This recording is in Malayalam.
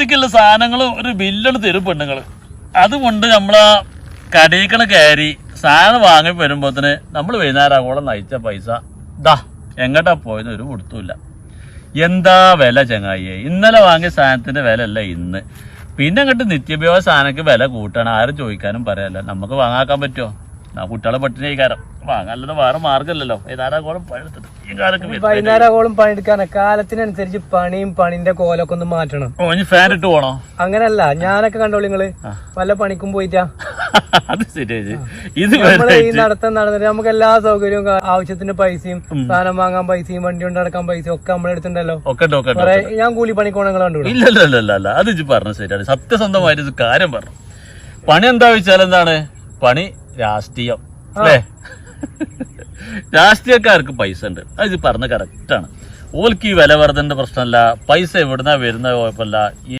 വീട്ടിലേക്കുള്ള സാധനങ്ങൾ ഒരു ബില്ലാണ് തരും പെണ്ണുങ്ങള്. അതുകൊണ്ട് നമ്മളാ കടയിക്കണ കയറി സാധനം വാങ്ങി വരുമ്പോൾ തന്നെ നമ്മൾ വൈകുന്നേരം ആകോളം നയിച്ച പൈസ ദാ എങ്ങോട്ടാ പോയെന്ന് ഒരു കൊടുത്തുമില്ല. എന്താ വില ചങ്ങായിയെ, ഇന്നലെ വാങ്ങിയ സാധനത്തിന്റെ വില അല്ല ഇന്ന്. പിന്നെ അങ്ങോട്ട് നിത്യോപയോഗ സാധനക്ക് വില കൂട്ടണം, ആരും ചോദിക്കാനും പറയാല്ല. നമുക്ക് വാങ്ങാക്കാൻ പറ്റുമോ? കുട്ടികളെ പട്ടിണി കഴിക്കാരം വാങ്ങാനല്ലാതെ വേറെ മാർഗമല്ലല്ലോ. വൈകുന്നേരം പണിയെടുക്കാന കാലത്തിനനുസരിച്ച് പണിയും പണിന്റെ കോലൊക്കെ ഒന്ന് മാറ്റണം. ഫാൻ ഇട്ട് പോണോ? അങ്ങനല്ല, ഞാനൊക്കെ കണ്ടോളൂ നിങ്ങള് വല്ല പണിക്കും പോയിട്ടാ. അത് ശരി. ഇത് ഈ നടത്താൻ നടന്നിട്ട് നമുക്ക് എല്ലാ സൗകര്യവും ആവശ്യത്തിന് പൈസയും സാധനം വാങ്ങാൻ പൈസയും വണ്ടി കൊണ്ട് നടക്കാൻ പൈസയും ഒക്കെ നമ്മളെ അടുത്തുണ്ടല്ലോ. ഞാൻ കൂലി പണിക്കോണം നിങ്ങൾ കണ്ടു. ഇല്ലല്ല അത് പറഞ്ഞു ശരിയാണ്. സത്യസന്ധമായിട്ട് കാര്യം പറഞ്ഞു. പണി എന്താ വെച്ചാൽ എന്താണ് പണി? രാഷ്ട്രീയം അല്ലേ? രാഷ്ട്രീയക്കാർക്ക് പൈസ ഉണ്ട്, അത് പറഞ്ഞ കറക്റ്റാണ്. ഓൽക്ക് ഈ വില വർധന്റെ പ്രശ്നമല്ല, പൈസ എവിടുന്നാ വരുന്ന കുഴപ്പമില്ല.